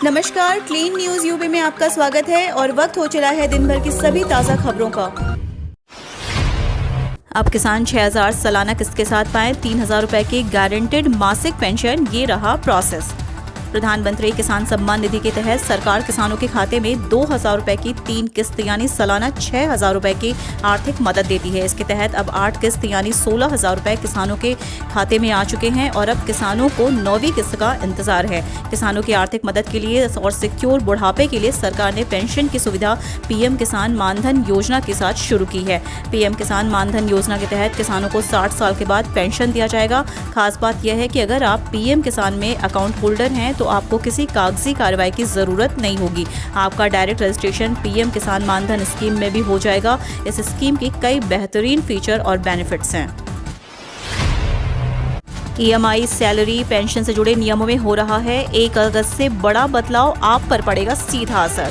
नमस्कार, clean news UP में आपका स्वागत है और वक्त हो चला है दिन भर की सभी ताज़ा खबरों का। अब किसान 6,000 सालाना किस्त के साथ पाएं 3,000 रुपए की गारंटेड मासिक पेंशन, ये रहा प्रोसेस। प्रधानमंत्री किसान सम्मान निधि के तहत सरकार किसानों के खाते में 2,000 रुपए की 3 किस्त यानी सालाना 6,000 रुपए की आर्थिक मदद देती है। इसके तहत अब 8 किस्त यानी 16,000 रुपए किसानों के खाते में आ चुके हैं और अब किसानों को 9वीं किस्त का इंतजार है। किसानों की आर्थिक मदद के लिए और सिक्योर बुढ़ापे के लिए सरकार ने पेंशन की सुविधा पीएम किसान मानधन योजना के साथ शुरू की है। पीएम किसान मानधन योजना के तहत किसानों को 60 साल के बाद पेंशन दिया जाएगा। खास बात यह है कि अगर आप पीएम किसान में अकाउंट होल्डर हैं तो आपको किसी कागजी कार्रवाई की जरूरत नहीं होगी। आपका डायरेक्ट रजिस्ट्रेशन पीएम किसान मानधन स्कीम में भी हो जाएगा। इस स्कीम की कई बेहतरीन फीचर और बेनिफिट्स हैं। ईएमआई, सैलरी, पेंशन से जुड़े नियमों में हो रहा है 1 अगस्त से बड़ा बदलाव, आप पर पड़ेगा सीधा असर।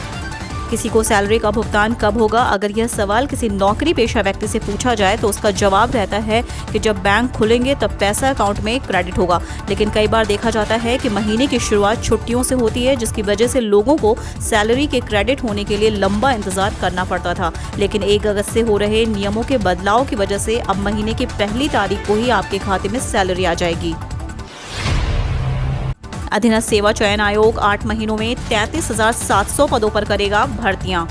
किसी को सैलरी का भुगतान कब होगा? अगर यह सवाल किसी नौकरी पेशा व्यक्ति से पूछा जाए तो उसका जवाब रहता है कि जब बैंक खुलेंगे तब पैसा अकाउंट में क्रेडिट होगा। लेकिन कई बार देखा जाता है कि महीने की शुरुआत छुट्टियों से होती है, जिसकी वजह से लोगों को सैलरी के क्रेडिट होने के लिए लंबा इंतजार करना पड़ता था। लेकिन 1 अगस्त से हो रहे नियमों के बदलाव की वजह से अब महीने की पहली तारीख को ही आपके खाते में सैलरी आ जाएगी। अधीनस्थ सेवा चयन आयोग 8 महीनों में 33,700 पदों पर करेगा भर्तियां।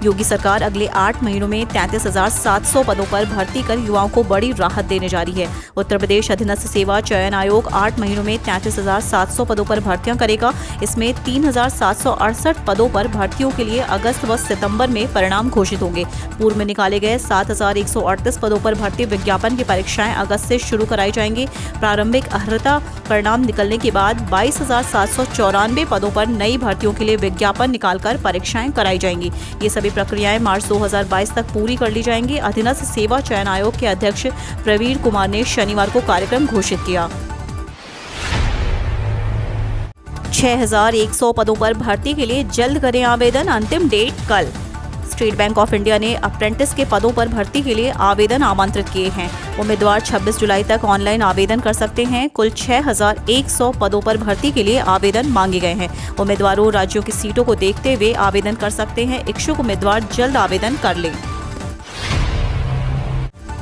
योगी सरकार अगले 8 महीनों में 33,700 पदों पर भर्ती कर युवाओं को बड़ी राहत देने जा रही है। उत्तर प्रदेश अधीनस्थ सेवा चयन आयोग 8 महीनों में 33,700 पदों पर भर्तियां करेगा। इसमें 3,768 पदों पर भर्तियों के लिए अगस्त व सितंबर में परिणाम घोषित होंगे। पूर्व में निकाले गए 7,138 पदों पर भर्ती विज्ञापन की परीक्षाएं अगस्त से शुरू कराई जाएंगी। प्रारंभिक अर्हता परिणाम निकलने के बाद 22,794 पदों पर नई भर्तियों के लिए विज्ञापन निकालकर परीक्षाएं कराई जाएंगी। ये सभी प्रक्रियाएं मार्च 2022 तक पूरी कर ली जाएंगी। अधीनस्थ सेवा चयन आयोग के अध्यक्ष प्रवीण कुमार ने शनिवार को कार्यक्रम घोषित किया। 6,100 पदों पर भर्ती के लिए जल्द करें आवेदन, अंतिम डेट कल। स्टेट बैंक ऑफ इंडिया ने अप्रेंटिस के पदों पर भर्ती के लिए आवेदन आमंत्रित किए हैं। उम्मीदवार 26 जुलाई तक ऑनलाइन आवेदन कर सकते हैं। कुल 6,100 पदों पर भर्ती के लिए आवेदन मांगे गए हैं। उम्मीदवारों राज्यों की सीटों को देखते हुए आवेदन कर सकते हैं। इच्छुक उम्मीदवार जल्द आवेदन कर लें।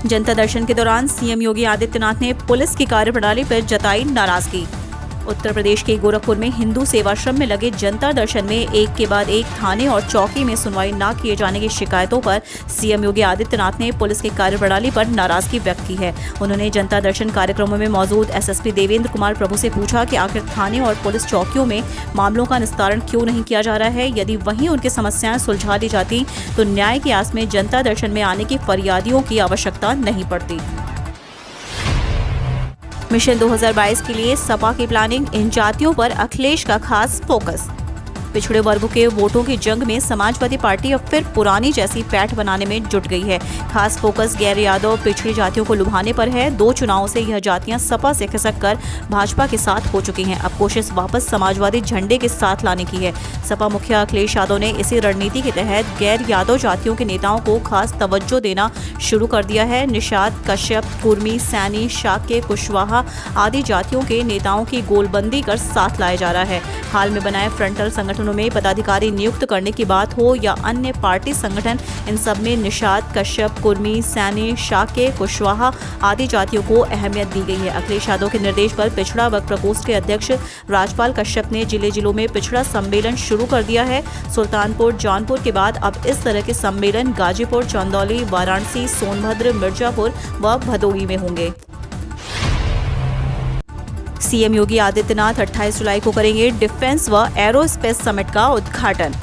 जनता दर्शन के दौरान सीएम योगी आदित्यनाथ ने पुलिस की कार्यप्रणाली पर जताई नाराजगी। उत्तर प्रदेश के गोरखपुर में हिंदू सेवाश्रम में लगे जनता दर्शन में एक के बाद एक थाने और चौकी में सुनवाई न किए जाने की शिकायतों पर सीएम योगी आदित्यनाथ ने पुलिस की कार्यप्रणाली पर नाराजगी व्यक्त की है। उन्होंने जनता दर्शन कार्यक्रमों में मौजूद एसएसपी देवेंद्र कुमार प्रभु से पूछा कि आखिर थाने और पुलिस चौकियों में मामलों का निस्तारण क्यों नहीं किया जा रहा है। यदि वहीं उनकी समस्याएं सुलझा दी जाती तो न्याय की आस में जनता दर्शन में आने की फरियादियों की आवश्यकता नहीं पड़ती। मिशन 2022 के लिए सपा की प्लानिंग, इन जातियों पर अखिलेश का खास फोकस। पिछड़े वर्गों के वोटों की जंग में समाजवादी पार्टी अब फिर पुरानी जैसी पैठ बनाने में जुट गई है। खास फोकस गैर यादव पिछड़ी जातियों को लुभाने पर है। 2 चुनावों से यह जातियां सपा से खिसक कर भाजपा के साथ हो चुकी हैं। अब कोशिश वापस समाजवादी झंडे के साथ लाने की है। सपा मुखिया अखिलेश यादव ने इसी रणनीति के तहत गैर यादव जातियों के नेताओं को खास तवज्जो देना शुरू कर दिया है। निषाद, कश्यप, कुर्मी, सैनी, शाक्य, कुशवाहा आदि जातियों के नेताओं की गोलबंदी कर साथ लाया जा रहा है। हाल में बनाए फ्रंटल संगठनों में पदाधिकारी नियुक्त करने की बात हो या अन्य पार्टी संगठन, इन सब में निषाद, कश्यप, कुर्मी, सैनी, शाक्य, कुशवाहा आदि जातियों को अहमियत दी गई है। अखिलेश यादव के निर्देश पर पिछड़ा वर्ग प्रकोष्ठ के अध्यक्ष राजपाल कश्यप ने जिलों में पिछड़ा सम्मेलन शुरू कर दिया है। सुल्तानपुर, जौनपुर के बाद अब इस तरह के सम्मेलन गाजीपुर, चंदौली, वाराणसी, सोनभद्र, मिर्जापुर व भदोही में होंगे। सीएम योगी आदित्यनाथ 28 जुलाई को करेंगे डिफेंस व एरोस्पेस समिट का उद्घाटन।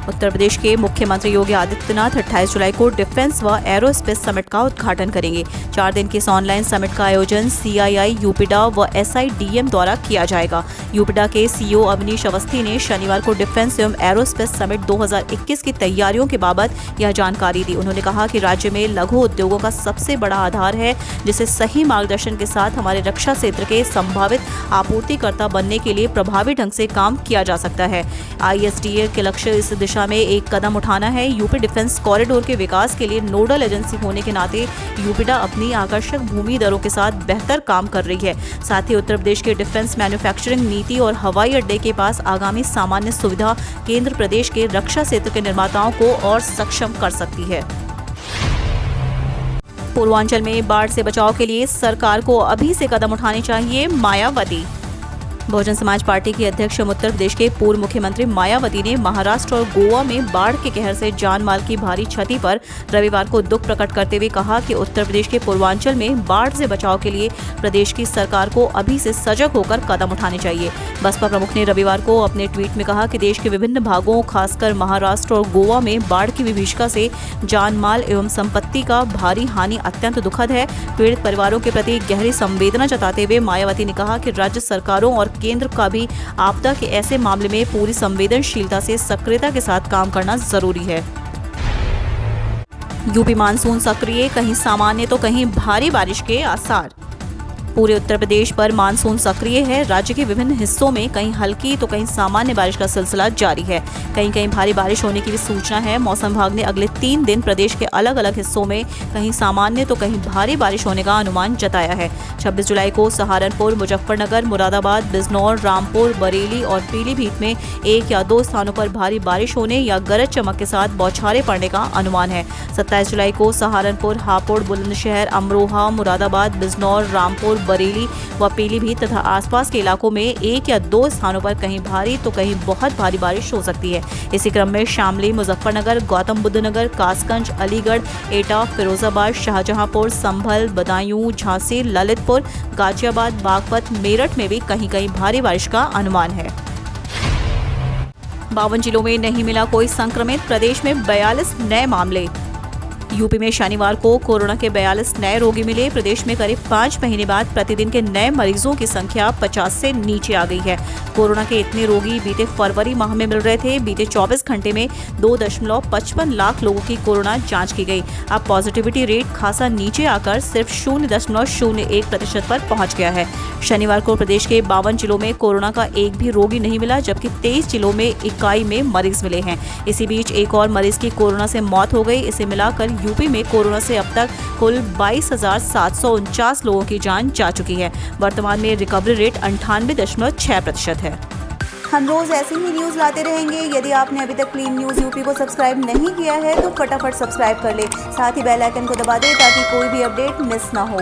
उत्तर प्रदेश के मुख्यमंत्री योगी आदित्यनाथ 28 जुलाई को डिफेंस व एरोस्पेस समिट का उद्घाटन करेंगे। 4 दिन के इस ऑनलाइन समिट का आयोजन सीआईआई, यूपीडा व एसआईडीएम द्वारा किया जाएगा। यूपीडा के सीईओ अवनीश अवस्थी ने शनिवार को डिफेंस एवं एरोस्पेस समिट 2021 की तैयारियों के बाबत यह जानकारी दी। उन्होंने कहा कि राज्य में लघु उद्योगों का सबसे बड़ा आधार है, जिसे सही मार्गदर्शन के साथ हमारे रक्षा क्षेत्र के संभावित आपूर्तिकर्ता बनने के लिए प्रभावी ढंग से काम किया जा सकता है। आईएसडीए के लक्ष्य इस दिशा में एक कदम उठाना है। यूपी डिफेंस कॉरिडोर के विकास के लिए नोडल एजेंसी होने के नाते यूपीडा अपनी आकर्षक भूमि दरों के साथ बेहतर काम कर रही है। साथ ही उत्तर प्रदेश के डिफेंस मैन्युफैक्चरिंग नीति और हवाई अड्डे के पास आगामी सामान्य सुविधा केंद्र प्रदेश के रक्षा क्षेत्र के निर्माताओं को और सक्षम कर सकती है। पूर्वांचल में बाढ़ से बचाव के लिए सरकार को अभी से कदम उठाने चाहिए, मायावती। बहुजन समाज पार्टी की अध्यक्ष उत्तर प्रदेश के पूर्व मुख्यमंत्री मायावती ने महाराष्ट्र और गोवा में बाढ़ के कहर से जान माल की भारी क्षति पर रविवार को दुख प्रकट करते हुए कहा कि उत्तर प्रदेश के पूर्वांचल में बाढ़ से बचाव के लिए प्रदेश की सरकार को अभी से सजग होकर कदम उठाने चाहिए। बसपा प्रमुख ने रविवार को अपने ट्वीट में कहा कि देश के विभिन्न भागों, खासकर महाराष्ट्र और गोवा में बाढ़ की विभीषिका से जान माल एवं संपत्ति का भारी हानि अत्यंत दुखद है। पीड़ित परिवारों के प्रति गहरी संवेदना जताते हुए मायावती ने कहा कि राज्य सरकारों और केंद्र का भी आपदा के ऐसे मामले में पूरी संवेदनशीलता से सक्रियता के साथ काम करना जरूरी है। यूपी मानसून सक्रिय, कहीं सामान्य तो कहीं भारी बारिश के आसार। पूरे उत्तर प्रदेश पर मानसून सक्रिय है। राज्य के विभिन्न हिस्सों में कहीं हल्की तो कहीं सामान्य बारिश का सिलसिला जारी है। कहीं कहीं भारी बारिश होने की भी सूचना है। मौसम विभाग ने अगले 3 दिन प्रदेश के अलग अलग हिस्सों में कहीं सामान्य तो कहीं भारी बारिश होने का अनुमान जताया है। 26 जुलाई को सहारनपुर, मुजफ्फरनगर, मुरादाबाद, बिजनौर, रामपुर, बरेली और पीलीभीत में 1 या 2 स्थानों पर भारी बारिश होने या गरज चमक के साथ बौछारें पड़ने का अनुमान है। 27 जुलाई को सहारनपुर, हापुड़, बुलंदशहर, अमरोहा, मुरादाबाद, बिजनौर, रामपुर, बरेली व पीलीभीत तथा आसपास के इलाकों में 1 या 2 स्थानों पर कहीं भारी तो कहीं बहुत भारी बारिश हो सकती है। इसी क्रम में शामली, मुजफ्फरनगर, गौतम बुद्ध नगर, कासगंज, अलीगढ़, एटा, फिरोजाबाद, शाहजहांपुर, संभल, बदायूं, झांसी, ललितपुर, गाजियाबाद, बागपत, मेरठ में भी कहीं कहीं भारी बारिश का अनुमान है। 52 जिलों में नहीं मिला कोई संक्रमित, प्रदेश में 42 नए मामले। यूपी में शनिवार को कोरोना के 42 नए रोगी मिले। प्रदेश में करीब 5 महीने बाद प्रतिदिन के नए मरीजों की संख्या 50 से नीचे आ गई है। कोरोना के इतने रोगी बीते फरवरी माह में मिल रहे थे। बीते 24 घंटे में 2.55 लाख लोगों की कोरोना जांच की गई। अब पॉजिटिविटी रेट खासा नीचे आकर सिर्फ 0.01% पर पहुंच गया है। शनिवार को प्रदेश के 52 जिलों में कोरोना का एक भी रोगी नहीं मिला, जबकि 23 जिलों में इकाई में मरीज मिले हैं। इसी बीच एक और मरीज की कोरोना से मौत हो गई। इसे मिलाकर यूपी में कोरोना से अब तक कुल 22,749 लोगों की जान जा चुकी है। वर्तमान में रिकवरी रेट 98.6% है। हम रोज ऐसी ही न्यूज लाते रहेंगे। यदि आपने अभी तक क्लीन न्यूज यूपी को सब्सक्राइब नहीं किया है तो फटाफट सब्सक्राइब कर ले। साथ ही बेल आइकन को दबा दे ताकि कोई भी अपडेट मिस ना हो।